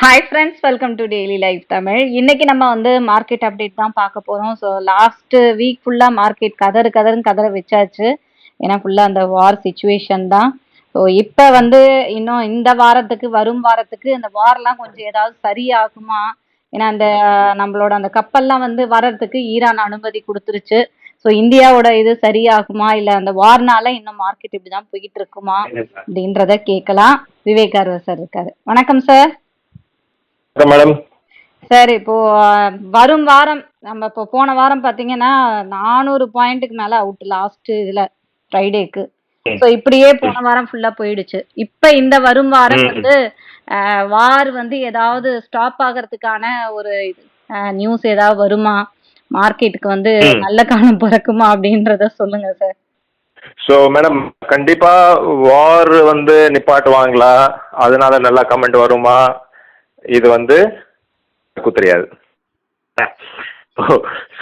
Hi friends, welcome to daily life Tamil. இன்னைக்கு நம்ம வந்து மார்க்கெட் அப்டேட் தான் பார்க்க போறோம். ஸோ லாஸ்ட் வீக் ஃபுல்லா மார்க்கெட் கதறுன்னு கதற வச்சாச்சு. ஏன்னா ஃபுல்லா அந்த வார் சிச்சுவேஷன் தான். ஸோ இப்போ வந்து இன்னும் இந்த வாரத்துக்கு வரும் வாரத்துக்கு அந்த வார்லாம் கொஞ்சம் ஏதாவது சரியாகுமா? ஏன்னா அந்த நம்மளோட அந்த கப்பல்லாம் வந்து வர்றதுக்கு ஈரான் அனுமதி கொடுத்துருச்சு. ஸோ இந்தியாவோட இது சரியாகுமா, இல்லை அந்த வார்னால இன்னும் மார்க்கெட் இப்படி தான் போயிட்டு இருக்குமா அப்படின்றத கேட்கலாம். விவேக் அர்வா சார் இருக்காரு. வணக்கம் சார். மேடம் சார், இப்போ வரும் வாரம் நம்ம இப்போ போன வாரம் பாத்தீங்கன்னா 400 பாயிண்ட்டுக்கு மேல அவுட் லாஸ்ட் இதுல ஃப்ரைடேக்கு. ஸோ இப்படியே போன வாரம் ஃபுல்லா போயிடுச்சு. இப்ப இந்த வரும் வாரம் வந்து வார் வந்து ஏதாவது ஸ்டாப் ஆகிறதுக்கான ஒரு நியூஸ் ஏதாவது வருமா, மார்க்கெட்டுக்கு வந்து நல்ல காலம் பிறக்குமா அப்படின்றத சொல்லுங்க சார். ஸோ மேடம், கண்டிப்பா வார் வந்து நிப்பாட்டுவாங்களா, அதனால நல்லா கமெண்ட் வருமா, இது வந்து எனக்கும் தெரியாது.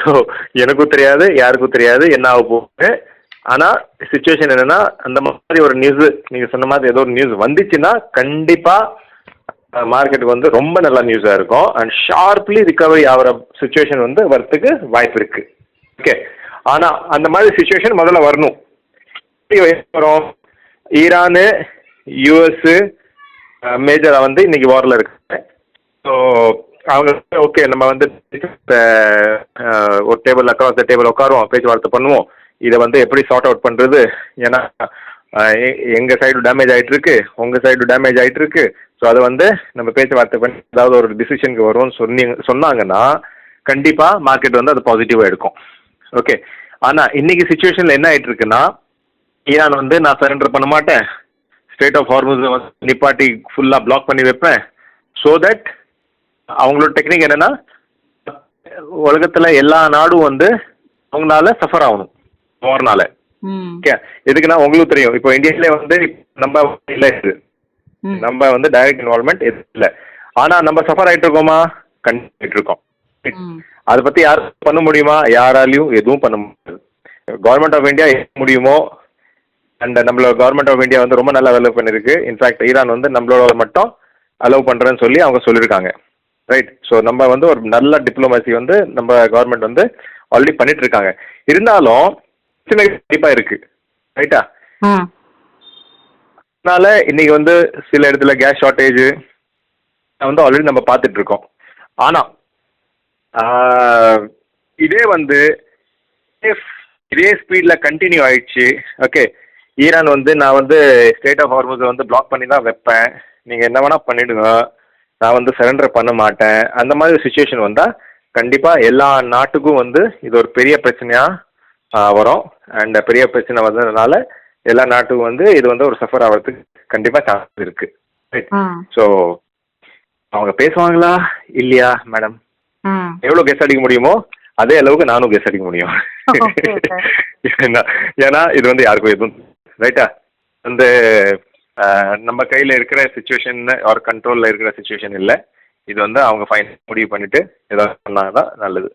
ஸோ எனக்கும் தெரியாது, யாருக்கும் தெரியாது என்ன ஆக போகுது. ஆனால் சுச்சுவேஷன் என்னன்னா, அந்த மாதிரி ஒரு நியூஸ் நீங்கள் சொன்ன மாதிரி ஏதோ ஒரு நியூஸ் வந்துச்சுன்னா கண்டிப்பாக மார்க்கெட்டுக்கு வந்து ரொம்ப நல்ல நியூஸாக இருக்கும். அண்ட் ஷார்ப்லி ரிகவரி ஆகிற சுச்சுவேஷன் வந்து வரத்துக்கு வாய்ப்பு இருக்கு. ஓகே, ஆனால் அந்த மாதிரி சுச்சுவேஷன் முதல்ல வரணும். வரும் ஈரானு யூஎஸ் மேஜராக வந்து இன்னைக்கு வாரில் இருக்காங்க. ஸோ அவங்க ஓகே, நம்ம வந்து ஒரு டேபிள் அக்ராஸ் த டேபிள் உட்காருவோம், பேச்சுவார்த்தை பண்ணுவோம், இதை வந்து எப்படி சார்ட் அவுட் பண்ணுறது. ஏன்னா எங்கள் சைடு டேமேஜ் ஆகிட்டு இருக்கு, உங்கள் சைடு டேமேஜ் ஆகிட்டு இருக்கு. ஸோ அதை வந்து நம்ம பேச்சுவார்த்தை பண்ணி ஏதாவது ஒரு டிசிஷனுக்கு வரும்னு சொன்னாங்கன்னா கண்டிப்பாக மார்க்கெட் வந்து அது பாசிட்டிவாக எடுக்கும். ஓகே, ஆனால் இன்னைக்கு சுச்சுவேஷனில் என்ன ஆகிட்டு இருக்குன்னா, ஈரான் வந்து நான் சரண்டர் பண்ண மாட்டேன், ஸ்டேட் ஆஃப் ஹார்முஸை வந்து நிப்பாட்டி ஃபுல்லாக பிளாக் பண்ணி வைப்பேன். ஸோ தட் அவங்களோட டெக்னிக் என்னன்னா, உலகத்தில் எல்லா நாடும் வந்து அவங்களால சஃபர் ஆகணும் வார்னால. ஓகே, எதுக்குன்னா உங்களுக்கு தெரியும், இப்போ இந்தியாவிலே வந்து நம்ம இல்லை, நம்ம வந்து டைரக்ட் இன்வால்மெண்ட் எதுவும் இல்லை. ஆனால் நம்ம சஃபர் ஆகிட்டு இருக்கோமா, கண்டிப்பாக இருக்கோம். அதை பற்றி யாரும் பண்ண முடியுமா? யாராலையும் எதுவும் பண்ண முடியாது. கவர்மெண்ட் ஆஃப் இந்தியா முடியுமோ, அண்ட் நம்மளோட கவர்மெண்ட் ஆஃப் இந்தியா வந்து ரொம்ப நல்லா டெவலப் பண்ணிருக்கு. இன்ஃபேக்ட் ஈரான் வந்து நம்மளோட மட்டும் அலோவ் பண்ணுறேன்னு சொல்லி அவங்க சொல்லியிருக்காங்க. ரைட். ஸோ நம்ம வந்து ஒரு நல்ல டிப்ளமசி வந்து நம்ம கவர்மெண்ட் வந்து ஆல்ரெடி பண்ணிட்டு இருக்காங்க. இருந்தாலும் சின்ன கண்டிப்பாக இருக்கு. ரைட்டா? அதனால இன்னைக்கு வந்து சில இடத்துல கேஸ் ஷார்ட்டேஜ் வந்து ஆல்ரெடி நம்ம பார்த்துட்டு இருக்கோம். ஆனால் இதே வந்து இதே ஸ்பீடில் கண்டினியூ ஆயிடுச்சு. ஓகே, ஈரான் வந்து நான் வந்து ஸ்டேட் ஆஃப் ஹார்முஸை வந்து பிளாக் பண்ணி தான் வைப்பேன், நீங்கள் என்ன வேணால் பண்ணிவிடுங்க, நான் வந்து சரண்டர் பண்ண மாட்டேன், அந்த மாதிரி சுச்சுவேஷன் வந்தால் கண்டிப்பாக எல்லா நாட்டுக்கும் வந்து இது ஒரு பெரிய பிரச்சனையாக வரும். அண்ட் பெரிய பிரச்சனை வந்ததுனால எல்லா நாட்டுக்கும் வந்து இது வந்து ஒரு சஃபர் ஆகிறதுக்கு கண்டிப்பாக சான்ஸ் இருக்குது. ஸோ அவங்க பேசுவாங்களா இல்லையா மேடம்? எவ்வளோ கெஸ் அடிக்க முடியுமோ அதே அளவுக்கு நானும் கெஸ் அடிக்க முடியும். ஏன்னா இது வந்து யாருக்கும் எதுவும் ரைட்டா வந்து நம்ம கையில் இருக்கிற சுச்சுவேஷன் ஒரு கண்ட்ரோலில் இருக்கிற சுச்சுவேஷன் இல்லை. இது வந்து அவங்க ஃபைன் முடிவு பண்ணிட்டு ஏதாவது பண்ணாதான் நல்லது.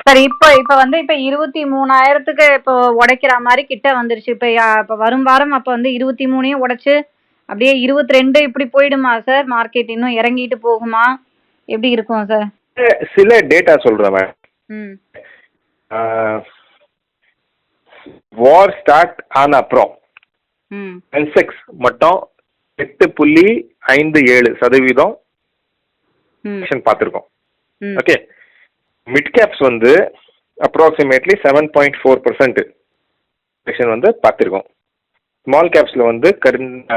சரி, இப்போ வந்து இப்போ 23,000க்கு இப்போ உடைக்கிற மாதிரி கிட்ட வந்துருச்சு. இப்போ வரும் வாரம் அப்போ வந்து 23 உடைச்சு அப்படியே 22 இப்படி போயிடுமா சார்? மார்க்கெட் இன்னும் இறங்கிட்டு போகுமா, எப்படி இருக்கும் சார்? சில டேட்டா சொல்றேன் மேம். வார் ஸ்டார்ட் ஆன அப்புறம் சென்செக்ஸ் மட்டும் 8.57% பார்த்துருக்கோம். ஓகே, மிட் கேப்ஸ் வந்து அப்ராக்சிமேட்லி 7.4% வந்து பார்த்துருக்கோம். ஸ்மால் கேப்ஸில் வந்து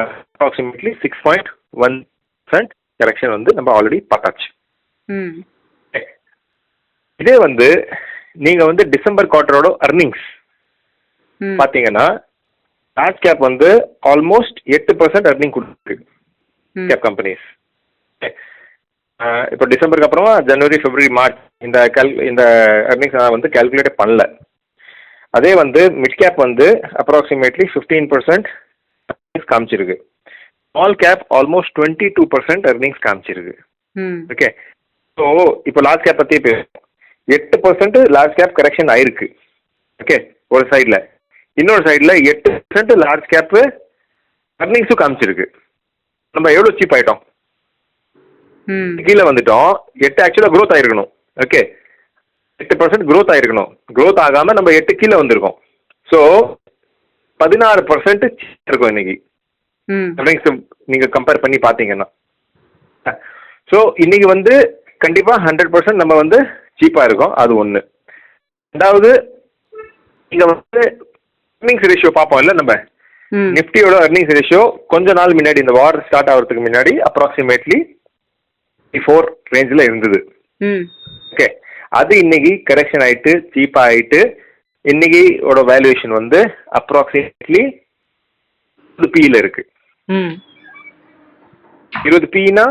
அப்ராக்சிமேட்லி 6.1% கரெக்ஷன் வந்து நம்ம ஆல்ரெடி பார்த்தாச்சு. இதே வந்து நீங்கள் வந்து டிசம்பர் குவார்டரோட அர்னிங்ஸ் பார்த்தீங்கன்னா லார்ஜ் கேப் வந்து ஆல்மோஸ்ட் 8% அர்னிங் கொடுத்துருக்கு கேப் கம்பெனிஸ். இப்போ டிசம்பருக்கு அப்புறமா ஜனவரி, பிப்ரவரி, மார்ச் இந்த அர்னிங்ஸ் வந்து கால்குலேட் பண்ணல. அதே வந்து மிட் கேப் வந்து அப்ராக்சிமேட்லி 15% அர்னிங்ஸ் காமிச்சிருக்கு. ஸ்மால் கேப் ஆல்மோஸ்ட் 22% அர்னிங்ஸ் காமிச்சிருக்கு. ஓகே, ஸோ இப்போ லார்ஜ் கேப் பற்றி பேசுவோம். 8% லார்ஜ் கேப் கரெக்ஷன் ஆயிருக்கு. ஓகே, ஒரு சைடில். இன்னொரு சைடில் 8% லார்ஜ் கேப்பு அர்னிங்ஸும் காமிச்சிருக்கு. நம்ம எவ்வளோ சீப் ஆகிட்டோம். ம் கீழே வந்துட்டோம். 8 ஆக்சுவலாக க்ரோத் ஆயிருக்கணும். ஓகே, 8% க்ரோத் ஆயிருக்கணும். க்ரோத் ஆகாம நம்ம 8 கீழே வந்திருக்கோம். ஸோ 16% இருக்கும் இன்னைக்கு. ம் நீங்க கம்பேர் பண்ணி பார்த்தீங்கன்னா. ஸோ இன்னைக்கு வந்து கண்டிப்பா 100% நம்ம வந்து சீப்பா இருக்கோம். அது ஒன்று. ரெண்டாவது, இங்க வந்து earnings ரேஷியோ பார்ப்போம் இல்லை நம்ம. ம் நிஃப்டியோட earnings ரேஷியோ கொஞ்ச நாள் முன்னாடி, இந்த வார் ஸ்டார்ட் ஆகிறதுக்கு முன்னாடி அப்ராக்சிமேட்லி 4 ரேஞ்சில் இருந்தது. ம் ஓகே, அது இன்னைக்கு கரெக்ஷன் ஆயிட்டு சீப்பா ஆயிட்டு இன்னைக்கு வேல்யூவேஷன் வந்து அப்ராக்சிமேட்லி 20 பியில் இருக்கு. ம் 20 பின்னா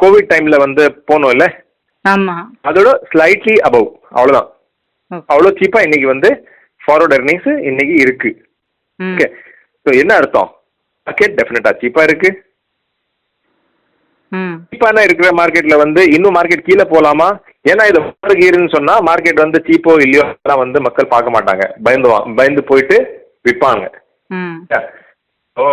கோவிட் டைம்ல வந்து போனோம் இல்ல, ஆமா. அதோட ஸ்லைட்லி அபவ், அவ்வளவுதான். ஓகே. அவ்வளோ சீப்பா இன்னைக்கு வந்து ஃபார்வர்ட் earnings இன்னைக்கு இருக்கு. ம் ஓகே, ஸோ என்ன அர்த்தம்? மார்க்கெட் டெஃபினட்டா சீப்பா இருக்கு. ம் சீப்பான இருக்கிற மார்க்கெட்ல வந்து இன்னும் மார்க்கெட் கீழே போலாமா? ஏன்னா இது கீருன்னு சொன்னா மார்க்கெட் வந்து சீப்போ இல்லையோ அதெல்லாம் வந்து மக்கள் பார்க்க மாட்டாங்க, பயந்து போயிட்டு விற்பாங்க. ம் ஓ,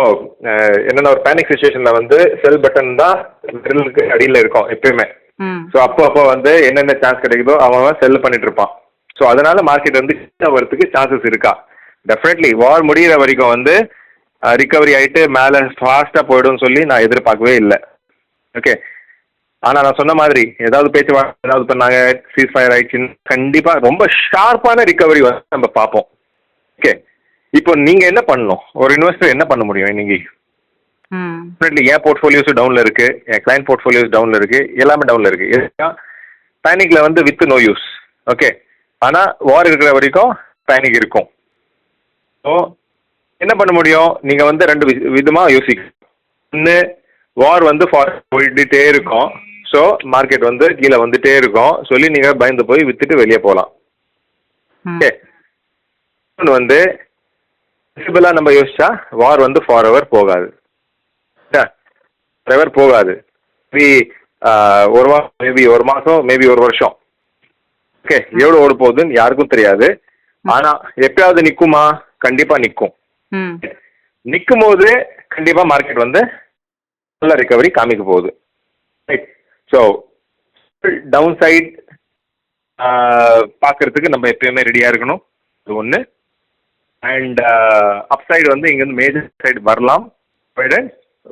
என்னன்னா ஒரு பேனிக் சுச்சுவேஷன்ல வந்து செல் பட்டன் தான் விரலுக்கு அடியில் இருக்கும் எப்பயுமே. ம் ஸோ அப்போ வந்து என்னென்ன சான்ஸ் கிடைக்குதோ அவன் செல் பண்ணிட்டு இருப்பான். ஸோ அதனால மார்க்கெட் வந்து கீழே வரதுக்கு சான்சஸ் இருக்கா? டெஃபினெட்லி வார் முடிகிற வரைக்கும் வந்து ரிகவரி ஆகிட்டு மேலே ஃபாஸ்ட்டாக போய்டும் சொல்லி நான் எதிர்பார்க்கவே இல்லை. ஓகே, ஆனால் நான் சொன்ன மாதிரி ஏதாவது பேச்சுவார்த்தை ஏதாவது பண்ணாங்க, சீஸ் ஃபயர் ஆயிடுச்சுன்னு கண்டிப்பாக ரொம்ப ஷார்ப்பான ரிகவரி வந்து நம்ம பார்ப்போம். ஓகே, இப்போ நீங்கள் என்ன பண்ணணும்? ஒரு இன்வெஸ்டர் என்ன பண்ண முடியும் இன்னைக்கு? ம் டெஃபினெட்லி என் போர்ட்ஃபோலியோஸும் டவுனில் இருக்குது, என் கிளைண்ட் போர்ட்ஃபோலியோஸ் டவுனில் இருக்குது, எல்லாமே டவுனில் இருக்குது. பேனிக்கில் வந்து வித் நோ யூஸ். ஓகே, ஆனால் வார் இருக்கிற வரைக்கும் பேனிக் இருக்கும். ஸோ என்ன பண்ண முடியும்? நீங்கள் வந்து 2 விதமாக யோசிக்கணும். ஒன்று, வார் வந்து போயிட்டே இருக்கும், ஸோ மார்க்கெட் வந்து கீழே வந்துட்டே இருக்கும் சொல்லி நீங்கள் பயந்து போய் விற்றுட்டு வெளியே போகலாம். ஓகே, இன்னொன்று வந்து விசிபிளாக நம்ம யோசிச்சா வார் வந்து ஃபார் எவர் போகாது. ஃபார் எவர் போகாது. மேபி ஒரு வாரம், மேபி ஒரு மாதம், மேபி ஒரு வருஷம். ஓகே, எவ்வளோ ஓட போகுதுன்னு யாருக்கும் தெரியாது. ஆனால் எப்பயாவது நிற்குமா? கண்டிப்பாக நிற்கும். ம் நிற்கும் போது கண்டிப்பாக மார்க்கெட் வந்து நல்ல ரிகவரி காமிக்க போகுது. ரைட். ஸோ டவுன் சைட் பார்க்கறதுக்கு நம்ம எப்பயுமே ரெடியாக இருக்கணும். இது ஒன்று. அண்ட் அப் சைடு வந்து இங்கேருந்து மேஜர் சைடு வரலாம்.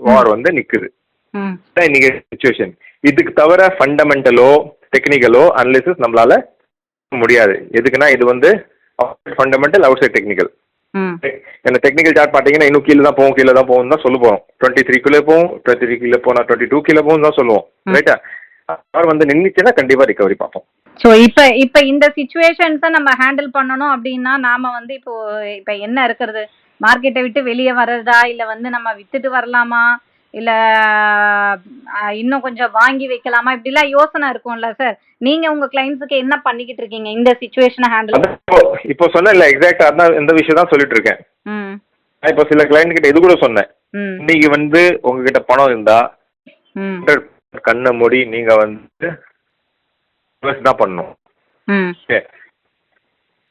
வார் வந்து நிற்குது. ம் இன்னைக்கு சுச்சுவேஷன். இதுக்கு தவிர ஃபண்டமெண்டலோ டெக்னிக்கலோ அனலிசிஸ் நம்மளால முடியாது. எதுக்குன்னா இது வந்து ஃபண்டமெண்டல், அவுட் சைட் டெக்னிக்கல். ம் என்ன டெக்னிக்கல் சார்ட் பார்த்தீங்கன்னா இன்னும் கீழே தான் போகும், கீழே தான் போகும் தான் சொல்ல போகிறோம். 23 கீழே போகும், 23 கீழே போனால் 22 கீழே போகும் தான் சொல்லுவோம். ரைட்டா? அவர் வந்து நின்றுச்சுன்னா கண்டிப்பாக ரிகவரி பார்ப்போம். ஸோ இப்போ இந்த சிச்சுவேஷன்ஸை நம்ம ஹேண்டில் பண்ணணும் அப்படின்னா நாம வந்து இப்போ என்ன இருக்கிறது? மார்க்கெட்டை விட்டு வெளியே வர்றதா, இல்லை வந்து நம்ம வித்துட்டு வரலாமா, இல்லை இன்னும் கொஞ்சம் வாங்கி வைக்கலாமா, இப்படிலாம் யோசனை இருக்கும்ல சார். நீங்க உங்க கிளைண்ட்ஸுக்கு என்ன பண்ணிக்கிட்டு இருக்கீங்க இந்த சிச்சுவேஷனை ஹேண்டில்? இப்போ சொன்னேன் இல்லை, எக்ஸாக்டா அதான் இந்த விஷயம் தான் சொல்லிட்டு இருக்கேன். ம் நான் இப்போ சில கிளைண்ட் கிட்ட இது கூட சொன்னேன். ம் இன்னைக்கு வந்து உங்ககிட்ட பணம் இருந்தா ம் கண்ணை மூடி நீங்க வந்து இன்வெஸ்ட் தான் பண்ணணும். ம் ஓகே,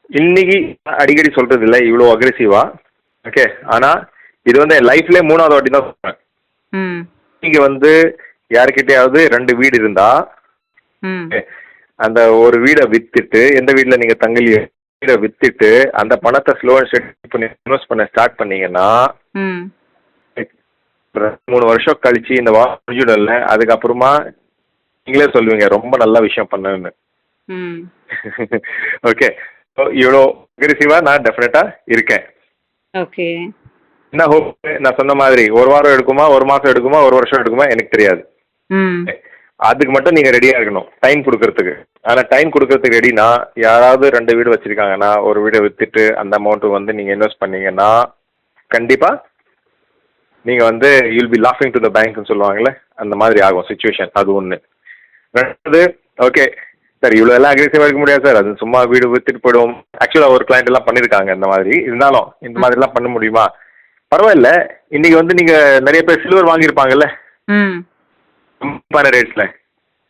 இன்னைக்கு அடிக்கடி சொல்றது இல்லை இவ்வளோ அக்ரெசிவா. ஓகே, ஆனா இது வந்து என் லைஃப்லேயே 3வது வாட்டி தான் சொல்றேன். ம் நீங்க வந்து யாருக்கிட்டையாவது 2 வீடு இருந்தா ம் அந்த ஒரு வீடை வித்துட்டு, எந்த வீட்டில் நீங்க தங்கலையோ வீடை வித்துட்டு அந்த பணத்தை ஸ்லோ அண்ட் ஸ்டெடி பண்ணி இன்வெஸ்ட் பண்ண ஸ்டார்ட் பண்ணீங்கன்னா ம் 3 வருஷம் கழிச்சு இந்த வாரம் முடிஞ்சிடும்ல, அதுக்கப்புறமா நீங்களே சொல்லுவீங்க ரொம்ப நல்ல விஷயம் பண்ணேன்னு. ம் ஓகே, இவ்வளோ அக்ரெசிவா நான் டெஃபினட்டா இருக்கேன். ஓகே. என்ன ஹோப்? நான் சொன்ன மாதிரி ஒரு வாரம் எடுக்குமா, ஒரு மாசம் எடுக்குமா, ஒரு வருஷம் எடுக்குமா எனக்கு தெரியாது. ம் அதுக்கு மட்டும் நீங்க ரெடியா இருக்கணும், டைம் கொடுக்கறதுக்கு. ஆனா டைம் கொடுக்கறதுக்கு ரெடினா, யாராவது 2 வீடு வச்சிருக்காங்கன்னா ஒரு வீடை வித்துட்டு அந்த அமௌண்ட் வந்து நீங்க இன்வெஸ்ட் பண்ணீங்கன்னா கண்டிப்பா நீங்க வந்து யூல் பி லாஃபிங் டு த பேங்க்னு சொல்லுவாங்கல்ல, அந்த மாதிரி ஆகும் சுச்சுவேஷன். அது ஒன்று. ரெண்டாவது, ஓகே சார் இவ்வளோ எல்லாம் அக்ரெசிவாக இருக்க முடியாது சார், அது சும்மா வீடு வித்துட்டு போயிடுவோம். ஆக்சுவலாக ஒரு கிளைண்ட் எல்லாம் பண்ணியிருக்காங்க இந்த மாதிரி. இருந்தாலும் இந்த மாதிரிலாம் பண்ண முடியுமா? பரவாயில்ல. இன்னைக்கு வந்து நீங்க நிறைய பேர் சில்வர் வாங்கியிருப்பாங்கல்ல ம் கம்மியான ரேட்ஸ்ல.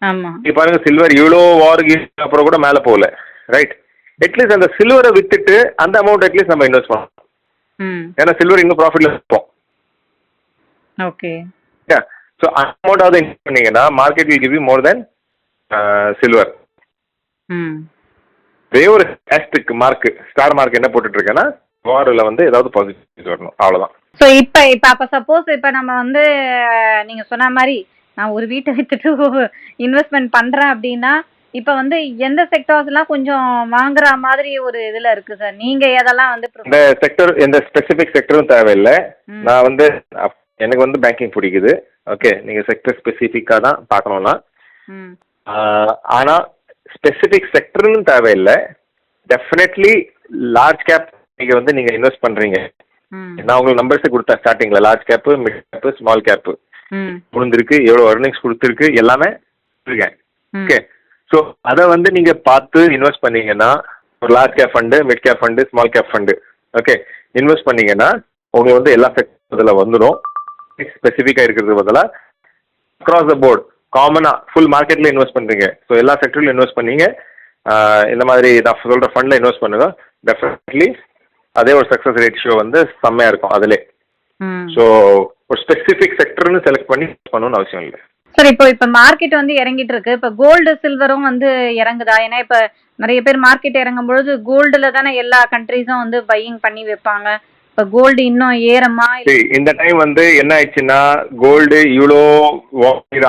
ஆமா. நீங்க பாருங்க, சில்வர் இவ்வளோ வாருக்கு அப்புறம் கூட மேலே போகல. ரைட்? அட்லீஸ்ட் அந்த சில்வரை வித்துட்டு அந்த அமௌண்ட் அட்லீஸ்ட் நம்ம இன்வெஸ்ட் பண்ணலாம். ம் ஏன்னா சில்வர் இன்னும் ப்ராஃபிட்ல இருப்போம். ஓகே. ஸோ அமௌண்ட்டாவது இன்வெஸ்ட் பண்ணீங்கன்னா market will give you more then silver. ம். ஒரே ஒரு ஹேஷ்டிக் மார்க் ஸ்டார் மார்க் என்ன போட்டுட்டு இருக்கேன்னா வாரில் வந்து ஏதாவது பாசிட்டிவ் வரணும், அவ்வளோதான். ஸோ இப்போ அப்போ சப்போஸ் இப்போ நம்ம வந்து நீங்கள் சொன்ன மாதிரி நான் ஒரு வீட்டை வித்துட்டு இன்வெஸ்ட்மெண்ட் பண்ணுறேன் அப்படின்னா இப்போ வந்து எந்த செக்டார்ஸ்லாம் கொஞ்சம் வாங்குற மாதிரி ஒரு இதில் இருக்குது சார்? நீங்கள் எதெல்லாம் வந்து இந்த செக்டர் எந்த ஸ்பெசிஃபிக் செக்டரும் தேவையில்லை. நான் வந்து எனக்கு வந்து பேங்கிங் பிடிக்குது. ஓகே, நீங்கள் செக்டர் ஸ்பெசிஃபிக்காக தான் பார்க்கணும்னா. ஆனால் ஸ்பெசிஃபிக் செக்டர்னு தேவையில்லை. டெஃபினெட்லி லார்ஜ் கேப் நீங்கள் வந்து நீங்கள் இன்வெஸ்ட் பண்ணுறீங்க. நான் உங்களுக்கு நம்பர்ஸே கொடுத்தேன் ஸ்டார்டிங்கில். Large gap, mid gap, small gap கொடுத்துருக்கு, எவ்வளோ earnings கொடுத்துருக்கு, எல்லாமே இருக்கேன். ஓகே, ஸோ அதை வந்து நீங்கள் பார்த்து இன்வெஸ்ட் பண்ணீங்கன்னா ஒரு large cap fund, mid cap fund, small cap fund okay invest பண்ணீங்கன்னா உங்களுக்கு வந்து எல்லா செக்டர் இதில் வந்துடும். ஸ்பெசிஃபிக்காக இருக்கிறது பதிலாக அக்ராஸ் த போர்டு காமனாக ஃபுல் மார்க்கெட்டில் இன்வெஸ்ட் பண்ணுறீங்க. ஸோ எல்லா செக்டர்லையும் இன்வெஸ்ட் பண்ணீங்க. இந்த மாதிரி நான் சொல்கிற ஃபண்டில் இன்வெஸ்ட் பண்ணுங்க. டெஃபினெட்லி அதே ஒரு சக்ஸஸ் ரேஷியோ வந்து செம்மையாக இருக்கும் அதிலே. ஸோ ஒரு ஸ்பெசிஃபிக் செக்டர்னு செலக்ட் பண்ணி பண்ணணும்னு அவசியம் இல்லை. சார் இப்போ மார்க்கெட் வந்து இறங்கிட்டு இருக்கு. இப்போ கோல்டு சில்வரும் வந்து இறங்குதா? ஏன்னா இப்போ நிறைய பேர் மார்க்கெட் இறங்கும் பொழுது கோல்டுல தானே எல்லா கண்ட்ரீஸும் வந்து பையிங் பண்ணி வைப்பாங்க. இப்போ கோல்டு இன்னும் ஏறமா? இந்த டைம் வந்து என்ன ஆயிடுச்சுன்னா கோல்டு இவ்வளோ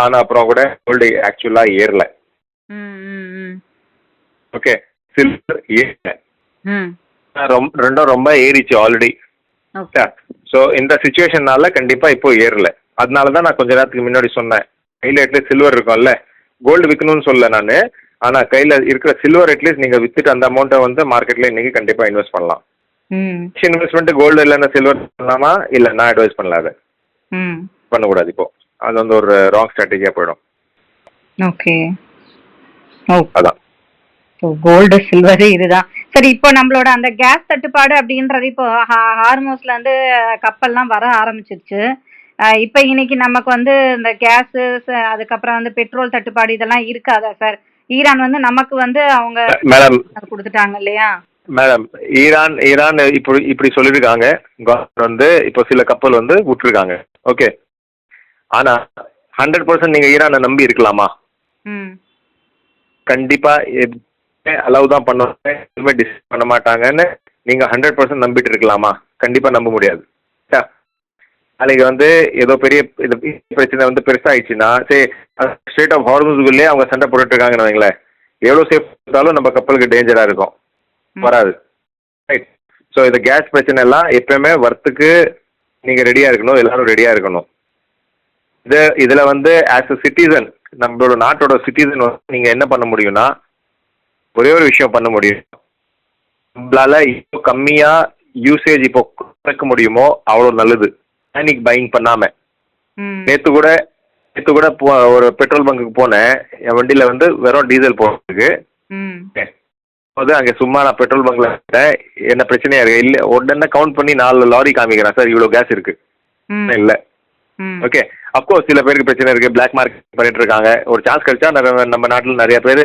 ஆன அப்புறம் கூட கோல்டு ஆக்சுவலாக ஏறல. ஓகே, சில்வர் ஏறல, ரெண்டும் ரொம்ப ஏறிச்சு ஆல்ரெடி. ஸோ இந்த சுச்சுவேஷன்னால கண்டிப்பாக இப்போ ஏறல. அதனால தான் நான் கொஞ்ச நேரத்துக்கு முன்னாடி சொன்னேன் கையில் அட்லீஸ்ட் சில்வர் இருக்கும்ல, கோல்டு விற்கணும்னு சொல்ல நான். ஆனால் கையில் இருக்கிற சில்வர் அட்லீஸ்ட் நீங்கள் வித்துட்டு அந்த அமௌண்ட்டை வந்து மார்க்கெட்டில் இன்னைக்கு கண்டிப்பாக இன்வெஸ்ட் பண்ணலாம். இன்வெஸ்ட்மெண்ட் கோல்டு இல்லைன்னா சில்வர் பண்ணலாமா? இல்லை, நான் அட்வைஸ் பண்ணல. அதை பண்ணக்கூடாது இப்போ. அது வந்து ஒரு ராங் ஸ்ட்ராட்டஜியாக போயிடும். ஓகே, அதான் கோல்டு சில்வர் இதுதான். சரி, இப்போ நம்மளோட அந்த கேஸ் தட்டுப்பாடு அப்படின்றது இப்போ ஹார்மோஸ்ல வந்து கப்பல்லாம் வர ஆரம்பிச்சிருச்சு. இப்போ இன்னைக்கு நமக்கு வந்து இந்த கேஸ், அதுக்கப்புறம் வந்து பெட்ரோல் தட்டுப்பாடு இதெல்லாம் இருக்காதா சார்? ஈரான் வந்து நமக்கு வந்து அவங்க மேடம் கொடுத்துட்டாங்க இல்லையா? மேடம், ஈரான் இப்படி சொல்லியிருக்காங்க. வந்து இப்போ சில கப்பல் வந்து விட்டுருக்காங்க. ஓகே, ஆனால் 100% நீங்கள் ஈரானை நம்பி இருக்கலாமா? கண்டிப்பாக அலோவ் தான் பண்ணுவாங்க, எதுவுமே டிஸ்கஸ் பண்ண மாட்டாங்கன்னு நீங்கள் 100% நம்பிட்டு இருக்கலாமா? கண்டிப்பாக நம்ப முடியாது. நாளைக்கு வந்து ஏதோ பெரிய இது பிரச்சனை வந்து பெருசாகிடுச்சுன்னா சரி, ஸ்ட்ரெய்ட் ஆஃப் ஹார்மூஸ்குள்ளே அவங்க சண்டை போட்டுட்டு இருக்காங்கன்னு வைங்களேன், எவ்வளோ சேஃப் இருந்தாலும் நம்ம கப்பலுக்கு டேஞ்சராக இருக்கும், வராது. ரைட். ஸோ இந்த கேஸ் பிரச்சனை எல்லாம் எப்பயுமே வரத்துக்கு நீங்கள் ரெடியாக இருக்கணும், எல்லாரும் ரெடியாக இருக்கணும். இதில் வந்து ஆஸ் அ சிட்டிசன், நம்மளோட நாட்டோட சிட்டிசன் வந்து நீங்கள் என்ன பண்ண முடியும்னா ஒரே ஒரு விஷயம் பண்ண முடியும். நம்மளால இப்போ கம்மியாக யூசேஜ் இப்போ குறைக்க முடியுமோ அவ்வளோ நல்லது. பேனிக் பையிங் பண்ணாமல். நேற்று கூட ஒரு பெட்ரோல் பங்குக்கு போனேன். என் வண்டியில் வந்து வெறும் டீசல் போகிறதுக்கு போது அங்கே சும்மா நான் பெட்ரோல் பங்க்ல என்ன பிரச்சனையா இருக்கு இல்லை, உடனே கவுண்ட் பண்ணி 4 லாரி காமிக்கிறேன், சார் இவ்வளோ கேஸ் இருக்கு இல்லை. ஓகே, அப்கோர்ஸ் சில பேருக்கு பிரச்சனை இருக்கு, பிளாக் மார்க்கெட் பண்ணிட்டு இருக்காங்க. ஒரு சான்ஸ் கிடைச்சா நம்ம நாட்டில் நிறைய பேர்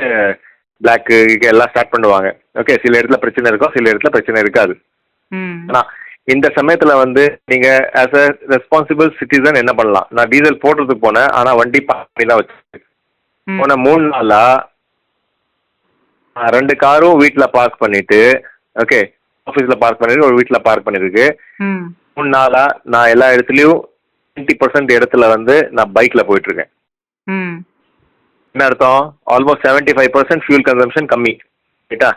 பிளாக்கு எல்லாம் ஸ்டார்ட் பண்ணுவாங்க. ஓகே, சில இடத்துல பிரச்சனை இருக்கும், சில இடத்துல பிரச்சனை இருக்காது. ஆனால் இந்த சமயத்தில் வந்து நீங்கள் ஆஸ் அ ரெஸ்பான்சிபிள் சிட்டிசன் என்ன பண்ணலாம்? நான் டீசல் போடுறதுக்கு போனேன், ஆனால் வண்டி பண்ணி தான் வச்சு போன 3 நாளாக 2 காரும் வீட்டில் பார்க் பண்ணிட்டு, ஓகே ஆஃபீஸில் பார்க் பண்ணிருக்கு, ஒரு வீட்டில் பார்க் பண்ணிருக்கு. 3 நாளாக நான் எல்லா இடத்துலையும் 90% இடத்துல வந்து நான் பைக்கில் போயிட்டுருக்கேன். என்ன அர்த்தம்? ஆல்மோஸ்ட் 75% ஃபியூல் கன்சம்ஷன் கம்மி. ரைட்டா?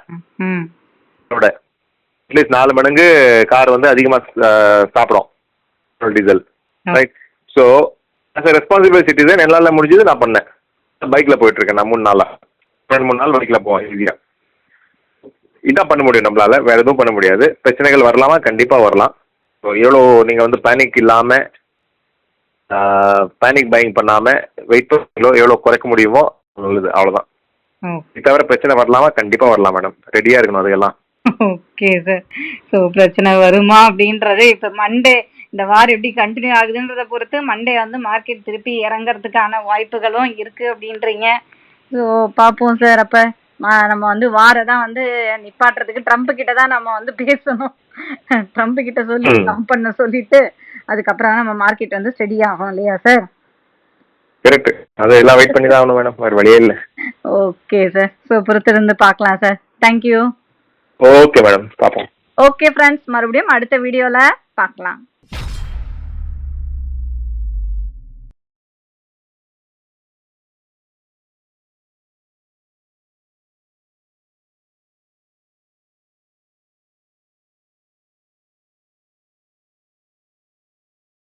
அட்லீஸ்ட் 4 மடங்கு கார் வந்து அதிகமாக சாப்பிடும் diesel. Right. So as a responsible citizen என்னால் முடிஞ்சது நான் பண்ணேன். பைக்கில் போயிட்டுருக்கேன் நான் 3 நாளாக. 2-3 நாள் பைக்கில் போவேன் ஈஸியாக. இதான் பண்ண முடியும் நம்மளால, வேறு எதுவும் பண்ண முடியாது. பிரச்சனைகள் வரலாமா? கண்டிப்பாக வரலாம். ஸோ எவ்வளோ நீங்கள் வந்து பேனிக் இல்லாமல், பேனிக் பையிங் பண்ணாமல் வெயிட் பண்ணீங்களோ எவ்வளோ குறைக்க முடியுமோ நல்லது, அவ்வளோதான். இது தவிர பிரச்சனை வரலாமா? கண்டிப்பாக வரலாம் மேடம், ரெடியாக இருக்கணும் அதுக்கெல்லாம். Okay sir. ஸோ பிரச்சனை வருமா அப்படின்றது இப்போ மண்டே இந்த வாரம் எப்படி கண்டினியூ ஆகுதுன்றதை பொறுத்து மண்டே வந்து மார்க்கெட் திருப்பி இறங்கிறதுக்கான வாய்ப்புகளும் இருக்குது அப்படின்றீங்க. ஸோ பார்ப்போம் சார். அப்போ நம்ம வந்து வாரை தான் வந்து நிப்பாட்டுறதுக்கு ட்ரம்ப் கிட்ட தான் நம்ம வந்து பேசணும். ட்ரம்ப் கிட்ட சொல்லி ஸ்டாப் பண்ண சொல்லிட்டு அதுக்கப்புறம் நம்ம மார்க்கெட் வந்து ஸ்டெடி ஆகும் இல்லையா சார்? கரெக்ட். அது எல்லாம் வெயிட் பண்ணி தான் ஆகணும் மேடம், வேறு வழியே இல்லை. Okay sir. ஸோ பொறுத்திருந்து பார்க்கலாம் சார். தேங்க்யூ. ஓகே மேடம், பார்ப்போம். ஓகே ஃப்ரெண்ட்ஸ், மறுபடியும் அடுத்த வீடியோவில் பார்க்கலாம்.